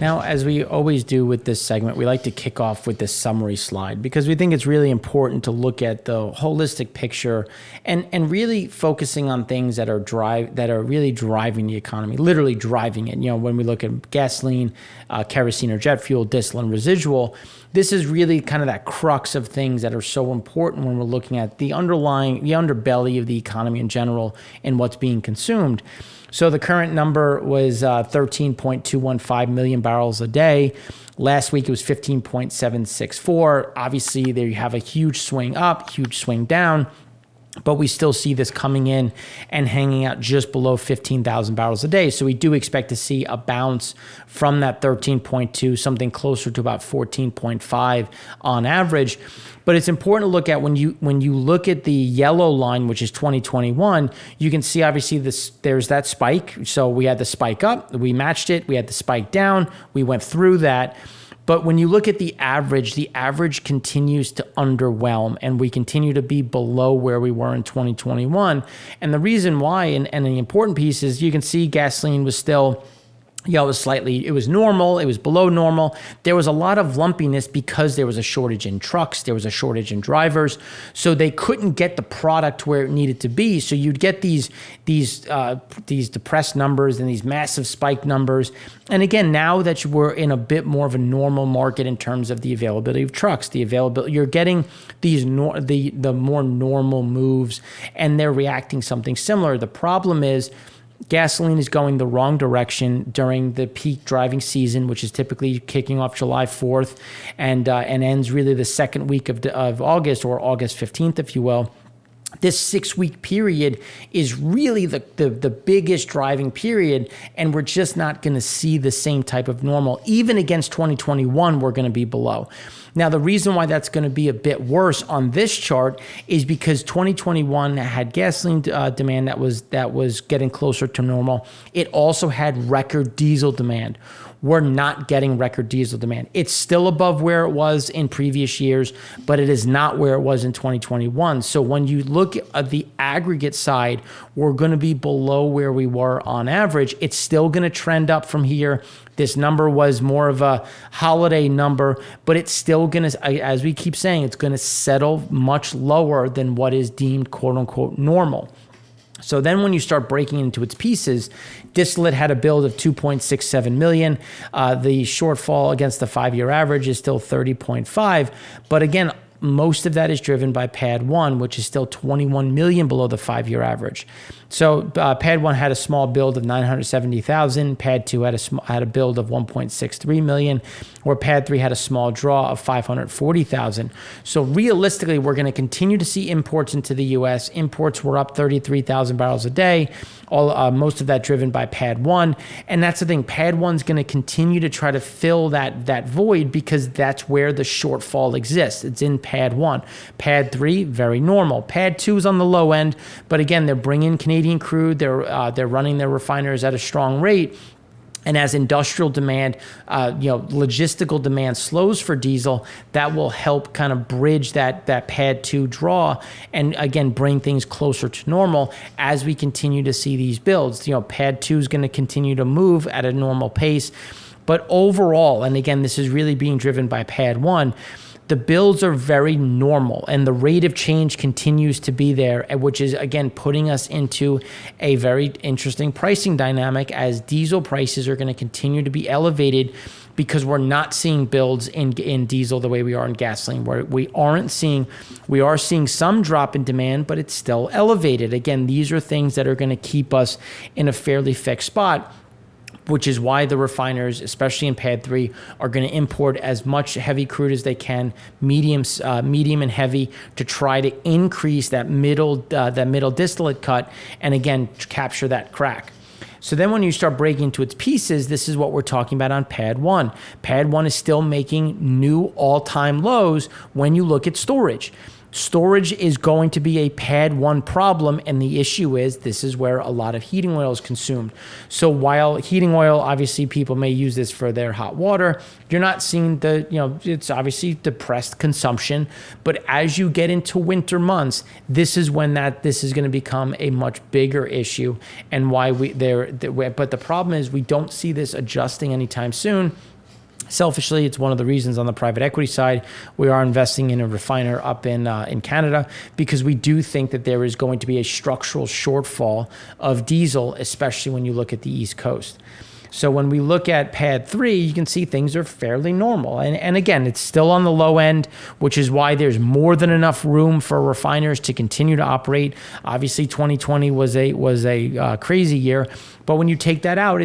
Now, as we always do with this segment, we like to kick off with this summary slide because we think it's really important to look at the holistic picture and really focusing on things that are really driving the economy, literally driving it. You know, when we look at gasoline, kerosene or jet fuel, distillate and residual, this is really kind of that crux of things that are so important when we're looking at the underbelly of the economy in general and what's being consumed. So the current number was 13.215 million barrels a day. Last week it was 15.764. Obviously, there you have a huge swing up, huge swing down. But we still see this coming in and hanging out just below 15,000 barrels a day. So we do expect to see a bounce from that 13.2, something closer to about 14.5 on average. But it's important to look at when you look at the yellow line, which is 2021, you can see obviously there's that spike. So we had the spike up, we matched it, we had the spike down, we went through that. But when you look at the average continues to underwhelm, and we continue to be below where we were in 2021. And the reason why, and the important piece is you can see gasoline was still, it was normal, it was below normal. There was a lot of lumpiness because there was a shortage in trucks, there was a shortage in drivers, so they couldn't get the product where it needed to be. So you'd get these depressed numbers and these massive spike numbers. And again, now that we're in a bit more of a normal market in terms of the availability of trucks, you're getting these the more normal moves, and they're reacting something similar. The problem is, gasoline is going the wrong direction during the peak driving season, which is typically kicking off July 4th and ends really the second week of August, or August 15th, if you will. This 6-week period is really the biggest driving period, and we're just not going to see the same type of normal. Even against 2021, we're going to be below. Now, the reason why that's going to be a bit worse on this chart is because 2021 had gasoline demand that was getting closer to normal. It also had record diesel demand. We're not getting record diesel demand. It's still above where it was in previous years, but it is not where it was in 2021. So when you look at the aggregate side, we're going to be below where we were on average. It's still going to trend up from here. This number was more of a holiday number, but it's still going to, as we keep saying, it's going to settle much lower than what is deemed quote unquote normal. So then when you start breaking into its pieces, distillate had a build of 2.67 million. The shortfall against the 5-year average is still 30.5. But again, most of that is driven by Pad 1, which is still 21 million below the 5-year average. So Pad 1 had a small build of 970,000. Pad 2 had a build of 1.63 million, where Pad 3 had a small draw of 540,000. So realistically, we're going to continue to see imports into the U.S. Imports were up 33,000 barrels a day, most of that driven by Pad 1. And that's the thing, Pad 1's going to continue to try to fill that void because that's where the shortfall exists. It's in Pad 1. Pad 3, very normal. Pad 2 is on the low end, but again, they're bringing Canadian crude. They're running their refiners at a strong rate. And as industrial demand, logistical demand slows for diesel, that will help kind of bridge that Pad 2 draw and, again, bring things closer to normal as we continue to see these builds. Pad 2 is going to continue to move at a normal pace. But overall, and again, this is really being driven by Pad 1, the builds are very normal, and the rate of change continues to be there, which is, again, putting us into a very interesting pricing dynamic as diesel prices are going to continue to be elevated because we're not seeing builds in diesel the way we are in gasoline, where we are seeing some drop in demand, but it's still elevated. Again, these are things that are going to keep us in a fairly fixed spot, which is why the refiners, especially in Pad 3, are going to import as much heavy crude as they can, medium and heavy, to try to increase that middle distillate cut and, again, capture that crack. So then when you start breaking into its pieces, this is what we're talking about on Pad 1. Pad 1 is still making new all-time lows when you look at storage. Storage is going to be a PADD 1 problem, and the issue is this is where a lot of heating oil is consumed. So while heating oil, obviously people may use this for their hot water, you're not seeing it's obviously depressed consumption, but as you get into winter months, this is when this is going to become a much bigger issue, and why but the problem is we don't see this adjusting anytime soon. Selfishly, it's one of the reasons on the private equity side we are investing in a refiner up in Canada, because we do think that there is going to be a structural shortfall of diesel, especially when you look at the East Coast. So when we look at PADD 3, you can see things are fairly normal. And again, it's still on the low end, which is why there's more than enough room for refiners to continue to operate. Obviously, 2020 was a crazy year. But when you take that out,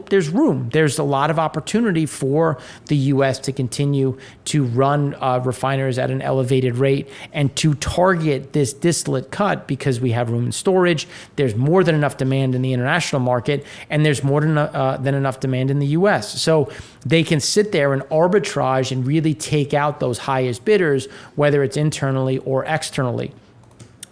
there's room. There's a lot of opportunity for the U.S. to continue to run refiners at an elevated rate and to target this distillate cut, because we have room in storage. There's more than enough demand in the international market, and there's more than enough demand in the U.S. So they can sit there and arbitrage and really take out those highest bidders, whether it's internally or externally.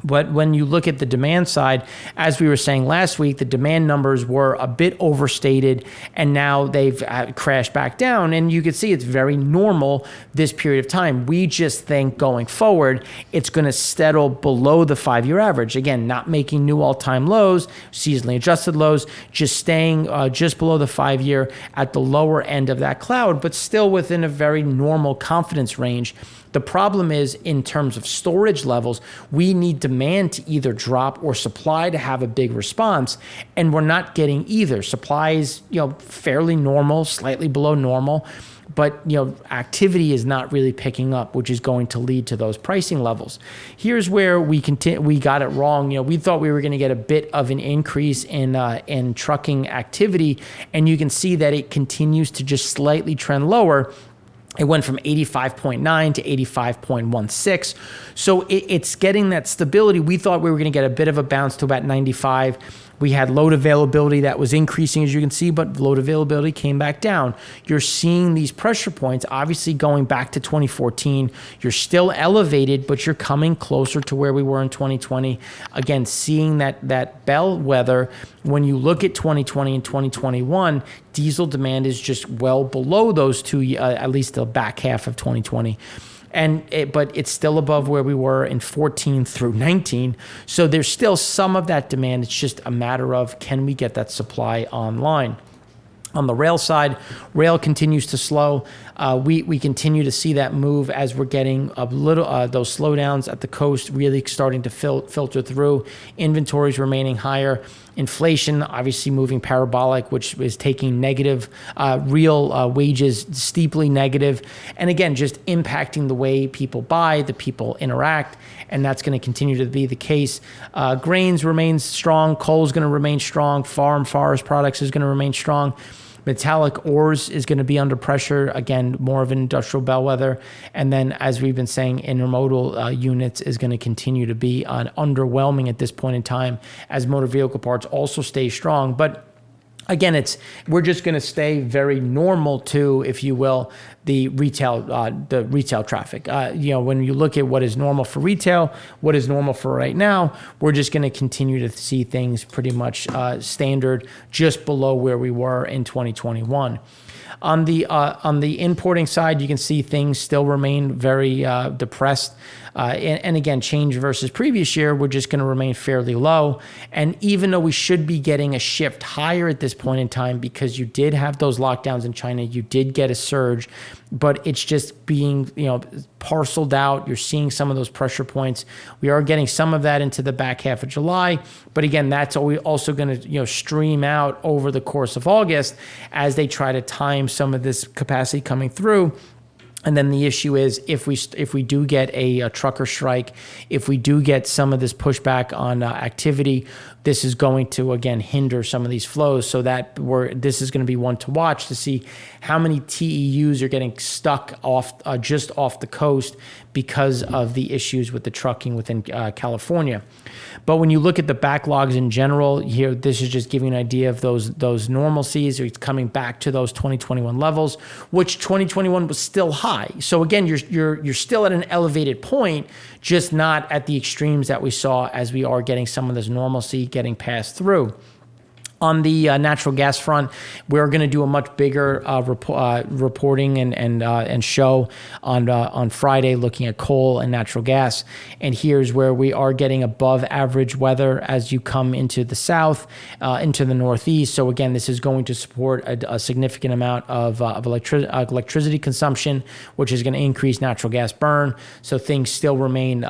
But when you look at the demand side, as we were saying last week, the demand numbers were a bit overstated, and now they've crashed back down. And you can see it's very normal this period of time. We just think going forward, it's going to settle below the 5-year average. Again, not making new all-time lows, seasonally adjusted lows, just staying just below the 5-year at the lower end of that cloud, but still within a very normal confidence range. The problem is, in terms of storage levels, we need demand to either drop or supply to have a big response, and we're not getting either. Supply is, fairly normal, slightly below normal, but activity is not really picking up, which is going to lead to those pricing levels. Here's where we got it wrong. We thought we were going to get a bit of an increase in trucking activity, and you can see that it continues to just slightly trend lower. It went from 85.9 to 85.16. So it's getting that stability. We thought we were going to get a bit of a bounce to about 95. We had load availability that was increasing, as you can see, but load availability came back down. You're seeing these pressure points, obviously going back to 2014. You're still elevated, but you're coming closer to where we were in 2020. Again, seeing that bellwether, when you look at 2020 and 2021, diesel demand is just well below those two, at least the back half of 2020. But it's still above where we were in 14 through 19. So there's still some of that demand. It's just a matter of, can we get that supply online? On the rail side, rail continues to slow. We continue to see that move as we're getting a little those slowdowns at the coast really starting to filter through. Inventories remaining higher. Inflation obviously moving parabolic, which is taking negative real wages steeply negative, and again just impacting the way people buy, the people interact, and that's going to continue to be the case. Grains remains strong. Coal is going to remain strong. Forest products is going to remain strong. Metallic ores is going to be under pressure. Again, more of an industrial bellwether. And then, as we've been saying, intermodal units is going to continue to be underwhelming at this point in time, as motor vehicle parts also stay strong. But again, we're just going to stay very normal to, if you will, the retail traffic. When you look at what is normal for retail, what is normal for right now, we're just going to continue to see things pretty much standard, just below where we were in 2021. On the importing side, you can see things still remain very depressed. And again, change versus previous year, we're just going to remain fairly low. And even though we should be getting a shift higher at this point in time, because you did have those lockdowns in China, you did get a surge, but it's just being parceled out. You're seeing some of those pressure points. We are getting some of that into the back half of July, but again, that's also going to stream out over the course of August as they try to time some of this capacity coming through. And then the issue is, if we do get a trucker strike, if we do get some of this pushback on activity, this is going to, again, hinder some of these flows. So that this is going to be one to watch to see how many TEUs are getting stuck off just off the coast because of the issues with the trucking within California. But when you look at the backlogs in general, here, this is just giving an idea of those normalcies. It's coming back to those 2021 levels, which 2021 was still high. So again, you're still at an elevated point, just not at the extremes that we saw as we are getting some of this normalcy getting passed through. On the natural gas front, we're going to do a much bigger reporting and show on Friday, looking at coal and natural gas. And here's where we are getting above average weather as you come into the south, into the northeast. So again, this is going to support a significant amount of electricity consumption, which is going to increase natural gas burn. So things still remain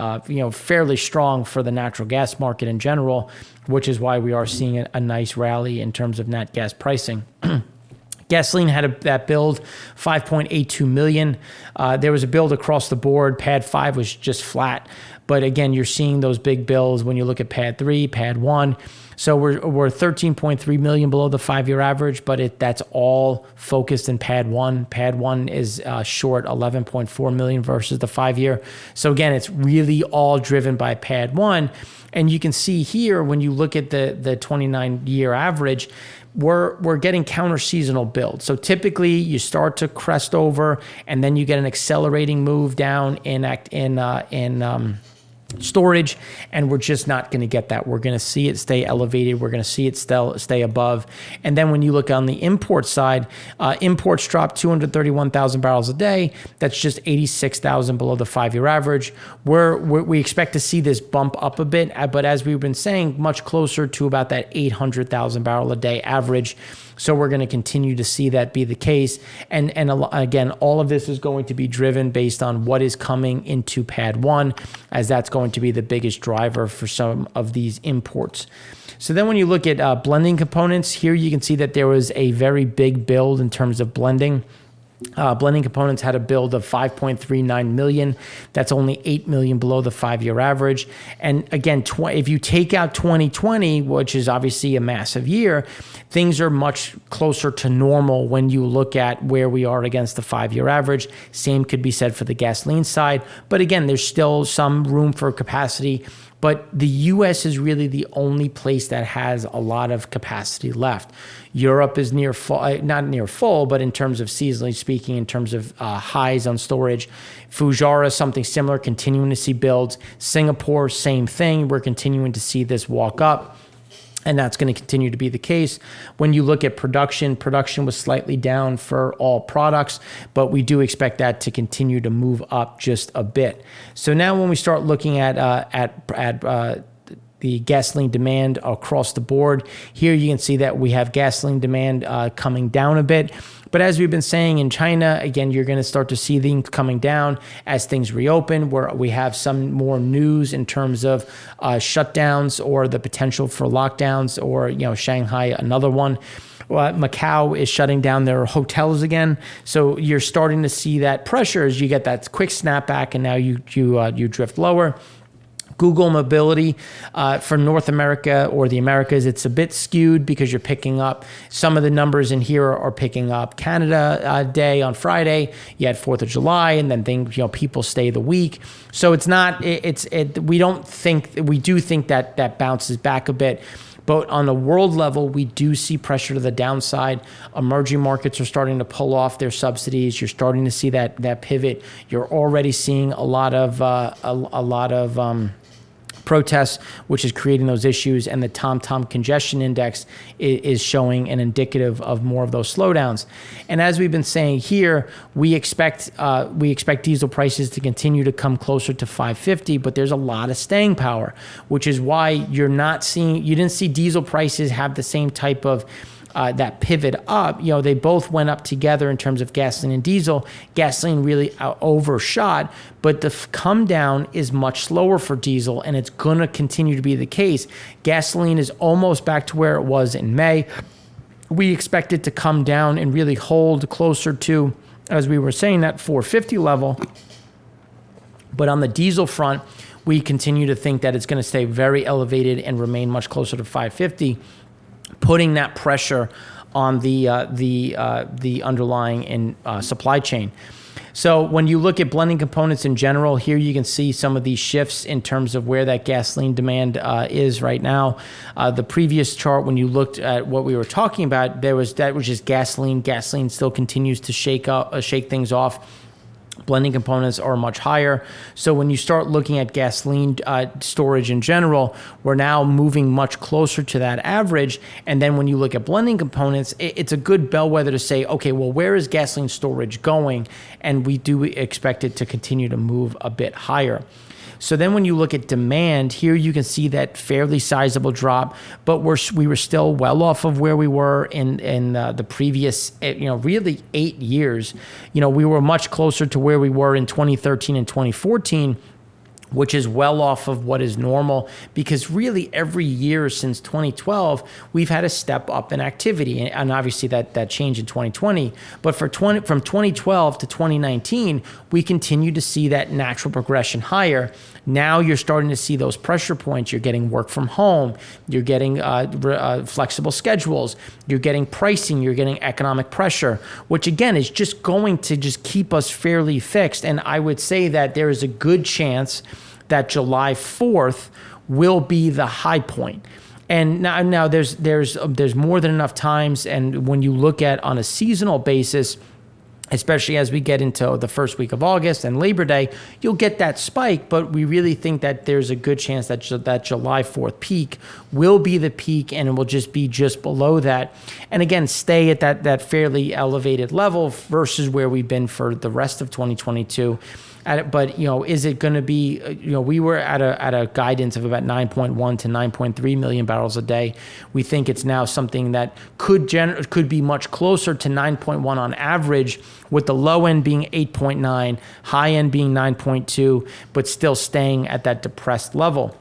fairly strong for the natural gas market in general, which is why we are seeing a nice rally in terms of nat gas pricing. Gasoline had that build, 5.82 million. There was a build across the board. Pad 5 was just flat. But again, you're seeing those big builds when you look at Pad 3, Pad 1. So we're 13.3 million below the 5-year average, but that's all focused in Pad 1. Pad 1 is short 11.4 million versus the 5-year. So again, it's really all driven by Pad 1. And you can see here, when you look at the 29-year average, we're getting counter-seasonal build. So typically you start to crest over, and then you get an accelerating move down in storage, and we're just not going to get that. We're going to see it stay elevated. We're going to see it stay above. And then when you look on the import side, imports dropped 231,000 barrels a day. That's just 86,000 below the 5-year average. We expect to see this bump up a bit, but as we've been saying, much closer to about that 800,000 barrel a day average. So we're going to continue to see that be the case. And again, all of this is going to be driven based on what is coming into Pad 1, as that's going to be the biggest driver for some of these imports. So then when you look at blending components, here you can see that there was a very big build in terms of blending. Blending components had a build of 5.39 million. That's only 8 million below the 5-year average. And again, if you take out 2020, which is obviously a massive year, things are much closer to normal when you look at where we are against the 5-year average. Same could be said for the gasoline side. But again, there's still some room for capacity. But the U.S. is really the only place that has a lot of capacity left. Europe is near full, not near full, but in terms of seasonally speaking, in terms of highs on storage. Fujairah, something similar, continuing to see builds. Singapore, same thing. We're continuing to see this walk up. And that's going to continue to be the case. When you look at production was slightly down for all products, but we do expect that to continue to move up just a bit. So now when we start looking at the gasoline demand across the board, here you can see that we have gasoline demand coming down a bit. But as we've been saying, in China, again, you're going to start to see things coming down as things reopen, where we have some more news in terms of shutdowns or the potential for lockdowns, or Shanghai, another one. Macau is shutting down their hotels again. So you're starting to see that pressure as you get that quick snapback, and now you drift lower. Google mobility for North America or the Americas, it's a bit skewed because you're picking up some of the numbers in here are picking up Canada Day on Friday. You had 4th of July, and then people stay the week. So it's not. We do think that bounces back a bit. But on a world level, we do see pressure to the downside. Emerging markets are starting to pull off their subsidies. You're starting to see that pivot. You're already seeing a lot of protests, which is creating those issues, and the TomTom congestion index is showing an indicative of more of those slowdowns. And as we've been saying here, we expect diesel prices to continue to come closer to 550, but there's a lot of staying power, which is why you didn't see diesel prices have the same type of that pivot up. They both went up together in terms of gasoline and diesel. Gasoline really overshot, but the come down is much slower for diesel, and it's going to continue to be the case. Gasoline is almost back to where it was in May. We expect it to come down and really hold closer to, as we were saying, that 450 level. But on the diesel front, we continue to think that it's going to stay very elevated and remain much closer to 550, putting that pressure on the underlying supply chain. So when you look at blending components in general, here you can see some of these shifts in terms of where that gasoline demand is right now. The previous chart, when you looked at what we were talking about, that was just gasoline. Gasoline still continues to shake things off. Blending components are much higher. So when you start looking at gasoline storage in general, we're now moving much closer to that average. And then when you look at blending components, it's a good bellwether to say, okay, well, where is gasoline storage going? And we do expect it to continue to move a bit higher. So then when you look at demand, here you can see that fairly sizable drop, but we were still well off of where we were in the previous, really 8 years. We were much closer to where we were in 2013 and 2014, which is well off of what is normal, because really every year since 2012, we've had a step up in activity. And obviously that changed in 2020. But from 2012 to 2019, we continue to see that natural progression higher. Now you're starting to see those pressure points. You're getting work from home. You're getting flexible schedules. You're getting pricing. You're getting economic pressure, which again is just going to just keep us fairly fixed. And I would say that there is a good chance that July 4th will be the high point. And now there's more than enough times. And when you look at on a seasonal basis, especially as we get into the first week of August and Labor Day, you'll get that spike, but we really think that there's a good chance that that July 4th peak will be the peak, and it will just be just below that. And again, stay at that fairly elevated level versus where we've been for the rest of 2022. But is it going to be? We were at a guidance of about 9.1 to 9.3 million barrels a day. We think it's now something that could be much closer to 9.1 on average, with the low end being 8.9, high end being 9.2, but still staying at that depressed level.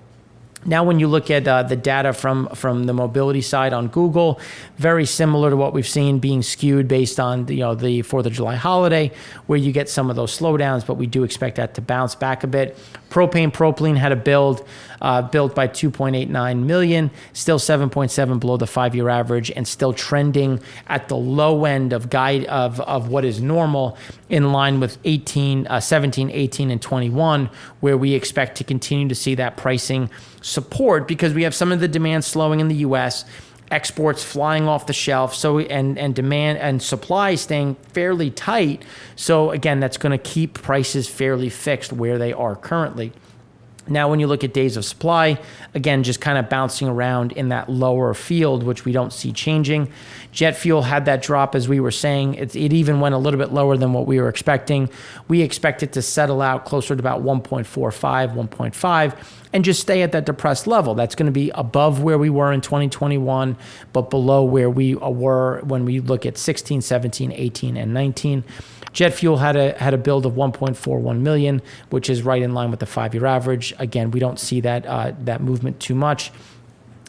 Now, when you look at the data from the mobility side on Google, very similar to what we've seen, being skewed based on the 4th of July holiday, where you get some of those slowdowns, but we do expect that to bounce back a bit. Propane had a build by 2.89 million, still 7.7 below the 5-year average, and still trending at the low end of what is normal, in line with 17, 18, and 21, where we expect to continue to see that pricing support, because we have some of the demand slowing in the U.S., exports flying off the shelf, so and demand and supply staying fairly tight. So again, that's going to keep prices fairly fixed where they are currently. Now, when you look at days of supply, again, just kind of bouncing around in that lower field, which we don't see changing. Jet fuel had that drop, as we were saying. It even went a little bit lower than what we were expecting. We expect it to settle out closer to about 1.45, 1.5, and just stay at that depressed level. That's going to be above where we were in 2021, but below where we were when we look at 16, 17, 18, and 19. Jet fuel had a build of 1.41 million, which is right in line with the 5-year average. Again, we don't see that movement too much.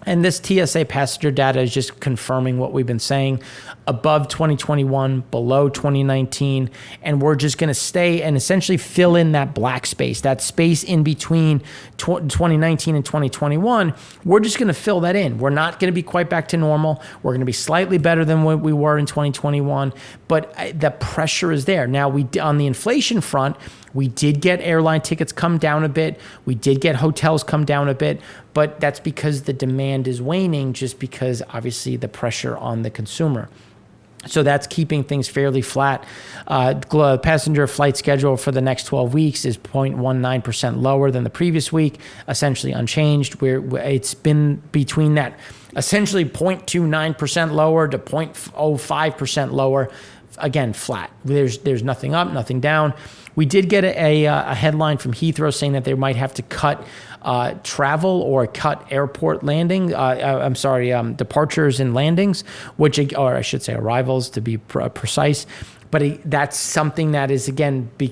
And this TSA passenger data is just confirming what we've been saying: above 2021, below 2019. And we're just going to stay and essentially fill in that black space, that space in between 2019 and 2021. We're just going to fill that in. We're not going to be quite back to normal. We're going to be slightly better than what we were in 2021, but the pressure is there. Now, on the inflation front, we did get airline tickets come down a bit. We did get hotels come down a bit, but that's because the demand is waning, just because obviously the pressure on the consumer. So that's keeping things fairly flat. Passenger flight schedule for the next 12 weeks is 0.19% lower than the previous week, essentially unchanged. It's been between that essentially 0.29% lower to 0.05% lower. Again, flat. There's nothing up, nothing down. We did get a headline from Heathrow saying that they might have to cut travel or cut airport departures and landings, or I should say arrivals to be precise. But that's something that is, again, they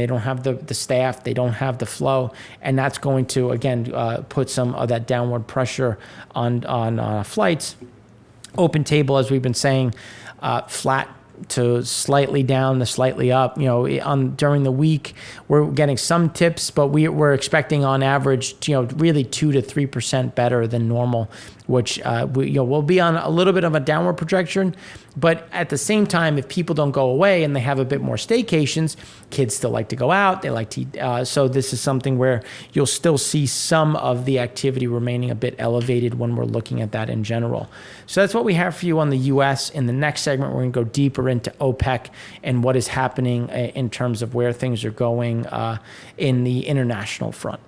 don't have the staff, they don't have the flow, and that's going to, again, put some of that downward pressure on flights. Open table, as we've been saying, flat to slightly down to slightly up. During the week, we're getting some tips, but we're expecting on average, really 2 to 3% better than normal, which we'll be on a little bit of a downward projection. But at the same time, if people don't go away and they have a bit more staycations, kids still like to go out. They like to so this is something where you'll still see some of the activity remaining a bit elevated when we're looking at that in general. So that's what we have for you on the U.S. In the next segment, we're going to go deeper into OPEC and what is happening in terms of where things are going in the international front.